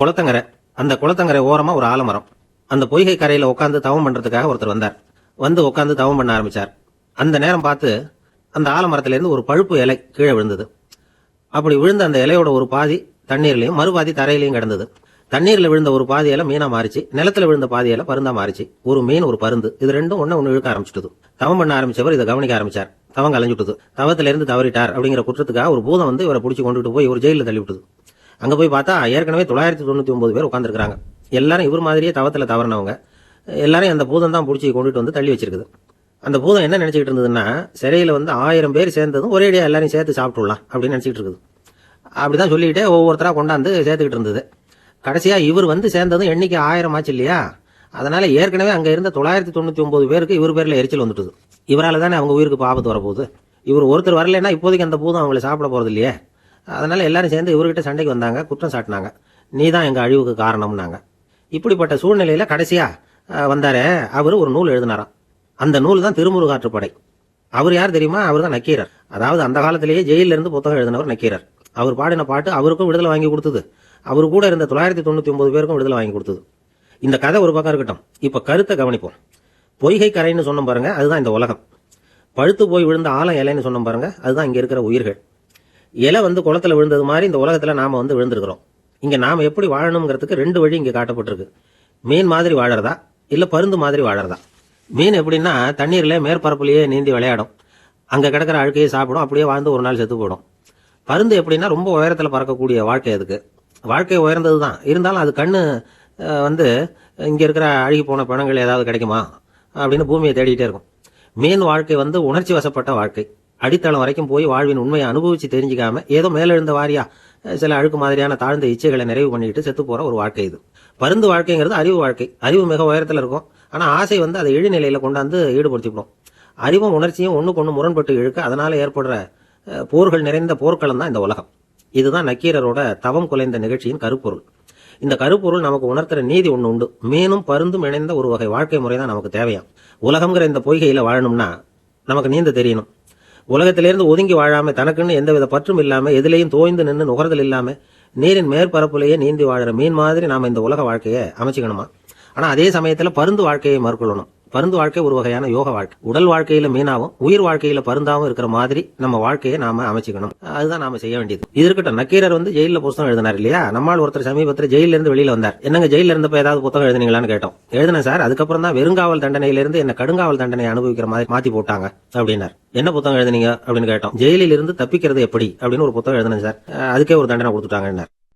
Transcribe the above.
குளத்தங்கரை. அந்த குளத்தங்கரை ஓரமா ஒரு ஆலமரம். அந்த பொய்கை கரையில உட்காந்து தவம் பண்றதுக்காக ஒருத்தர் வந்தார். வந்து உட்காந்து தவம் பண்ண ஆரம்பிச்சார். அந்த நேரம் பார்த்து அந்த ஆலமரத்துல இருந்து ஒரு பழுப்பு இலை கீழே விழுந்தது. அப்படி விழுந்த அந்த இலையோட ஒரு பாதி தண்ணீர்லயும் மறுபாதி தரையிலையும் கிடந்தது. தண்ணீர்ல விழுந்த ஒரு பாதி இலை மீனா மாறிச்சு, நிலத்துல விழுந்த பாதி இலை பருந்தா மாறிச்சு. ஒரு மீன் ஒரு பருந்து, இது ரெண்டும் ஒன்னு இழுக்க ஆரம்பிச்சுட்டு தவம் பண்ண ஆரம்பிச்சவர் இதை கவனிக்க ஆரம்பிச்சார். தவம் கலைஞ்சுட்டது. தவத்தில இருந்து தவறிட்டார் அப்படிங்கிற குற்றத்துக்காக ஒரு பூதம் வந்து இவரை பிடிச்சி கொண்டுட்டு போய் ஒரு ஜெயில தள்ளி விட்டது. அங்க போய் பார்த்தா ஏற்கனவே 999 பேர் உட்காந்துருக்காங்க. எல்லாரும் இவர் மாதிரியே தவத்துல தவறினவங்க. எல்லாரும் அந்த பூதம் தான் பிடிச்சி கொண்டுட்டு வந்து தள்ளி வச்சிருக்குது. அந்த பூதம் என்ன நினைச்சுக்கிட்டு இருந்ததுன்னா, சிறையில வந்து 1000 பேர் சேர்ந்ததும் ஒரேடியா எல்லாரையும் சேர்த்து சாப்பிட்டுலாம் அப்படின்னு நினைச்சிட்டு இருக்குது. அப்படிதான் சொல்லிக்கிட்டே ஒவ்வொருத்தரா கொண்டாந்து சேர்த்துக்கிட்டு இருந்தது. கடைசியா இவர் வந்து சேர்ந்ததும் எண்ணிக்கை 1000 ஆச்சு இல்லையா? அதனால ஏற்கனவே அங்க இருந்த 999 பேருக்கு இவர் பேர்ல எரிச்சல் வந்துட்டுது. இவரால தானே அவங்க உயிருக்கு ஆபத்து வரப்போகுது. இவர் ஒருத்தர் வரலன்னா இப்போதைக்கு அந்த பூதம் அவங்களை சாப்பிட போறது இல்லையே. அதனால எல்லாரும் சேர்ந்து இவர்கிட்ட சண்டைக்கு வந்தாங்க, குற்றம் சாட்டினாங்க. நீ தான் எங்க அழிவுக்கு காரணம்னாங்க. இப்படிப்பட்ட சூழ்நிலையில கடைசியா வந்தாரே, அவரு ஒரு நூல் எழுதினாராம். அந்த நூல் தான் திருமுருகாற்றுப்படை. அவர் யார் தெரியுமா? அவர் தான் நக்கீரர். அதாவது அந்த காலத்திலேயே ஜெயில இருந்து புத்தகம் எழுதினவர் நக்கீரர். அவர் பாடின பாட்டு அவருக்கும் விடுதலை வாங்கி கொடுத்தது, அவரு கூட இருந்த 999 பேருக்கும் விடுதலை வாங்கி கொடுத்தது. இந்த கதை ஒரு பக்கம் இருக்கட்டும். இப்ப கருத்தை கவனிப்போம். பொய்கை கரைன்னு சொன்னோம் பாருங்க, அதுதான் இந்த உலகம். பழுத்து போய் விழுந்த ஆலம் இலைன்னு சொன்னோம் பாருங்க, அதுதான் இங்க இருக்கிற உயிர்கள். இலை வந்து குளத்துல விழுந்தது மாதிரி இந்த உலகத்துல நாம வந்து விழுந்திருக்கிறோம். இங்க நாம எப்படி வாழணுங்கிறதுக்கு 2 வழி இங்க காட்டப்பட்டிருக்கு. மீன் மாதிரி வாழறதா, இல்ல பருந்து மாதிரி வாழறதா. மீன் எப்படின்னா தண்ணீர்ல மேற்பரப்புலயே நீந்தி விளையாடும், அங்க கிடக்கிற அழுக்கையே சாப்பிடும், அப்படியே வாழ்ந்து ஒரு நாள் செத்து போயிடும். பருந்து எப்படின்னா ரொம்ப உயரத்துல பறக்கக்கூடிய வாழ்க்கை. அதுக்கு வாழ்க்கை உயர்ந்ததுதான், இருந்தாலும் அது கண்ணு வந்து இங்க இருக்கிற அழுகி போன பிணங்கள் ஏதாவது கிடைக்குமா அப்படின்னு பூமியை தேடிட்டே இருக்கும். மீன் வாழ்க்கை வந்து உணர்ச்சி வசப்பட்ட வாழ்க்கை. அடித்தளம் வரைக்கும் போய் வாழ்வின் உண்மையை அனுபவிச்சு தெரிஞ்சுக்காம ஏதோ மேலெழுந்த வாரியா சில அழுக்கு மாதிரியான தாழ்ந்த இச்சைகளை நிறைவு பண்ணிட்டு செத்து போற ஒரு வாழ்க்கை இது. பருந்து வாழ்க்கைங்கிறது அறிவு வாழ்க்கை. அறிவு மிக உயரத்துல இருக்கும், ஆனா ஆசை வந்து அதை இழிநிலையில கொண்டாந்து ஈடுபடுத்திவிடும். அறிவும் உணர்ச்சியும் ஒண்ணுக்கு ஒண்ணு முரண்பட்டு இழுக்க அதனால ஏற்படுற போர்கள் நிறைந்த போர்க்களம் தான் இந்த உலகம். இதுதான் நக்கீரரோட தவம் குலைந்த நிகழ்ச்சியின் கருப்பொருள். இந்த கருப்பொருள் நமக்கு உணர்த்துற நீதி ஒண்ணு உண்டு. மீனும் பருந்தும் இணைந்த ஒரு வகை வாழ்க்கை முறை தான் நமக்கு தேவையாம். உலகம்ங்கிற இந்த பொய்கையில வாழணும்னா நமக்கு நீந்த தெரியணும். உலகத்திலிருந்து ஒதுங்கி வாழாம, தனக்குன்னு எந்தவித பற்றும் இல்லாம, எதிலையும் தோய்ந்து நின்று நுகர்தல் இல்லாம நீரின் மேற்பரப்புலேயே நீந்தி வாழற மீன் மாதிரி நாம இந்த உலக வாழ்க்கையை அமைச்சுக்கணுமா. ஆனா அதே சமயத்துல பருந்து வாழ்க்கையை மேற்கொள்ளணும். பருந்து வாழ்க்கை ஒரு வகையான யோக வாழ்க்கை. உடல் வாழ்க்கையில மீனாவும் உயிர் வாழ்க்கையில பருந்தாவும் இருக்கிற மாதிரி நம்ம வாழ்க்கையை நாம அமைச்சுக்கணும். அதுதான் நாம செய்ய வேண்டியது. இது இருக்கட்டும். நக்கீரர் வந்து ஜெயில புத்தகம் எழுதினார் இல்லையா? நம்மால் ஒருத்தர் சமீபத்தில் ஜெயில இருந்து வெளியில வந்தார். என்னங்க ஜெயில இருந்தப்ப ஏதாவது புத்தகம் எழுதினீங்களான்னு கேட்டோம். எழுதினேன் சார், அதுக்கப்புறம் தான் வெறுங்காவல் தண்டனையிலிருந்து என்ன கடுங்காவல் தண்டனை அனுபவிக்கிற மாதிரி மாத்தி போட்டாங்க அப்படின்னார். என்ன புத்தகம் எழுதினீங்க அப்படின்னு கேட்டோம். ஜெயிலில் இருந்து தப்பிக்கிறது எப்படி அப்படின்னு ஒரு புத்தகம் எழுதினேன் சார், அதுக்கே ஒரு தண்டனை கொடுத்துட்டாங்க.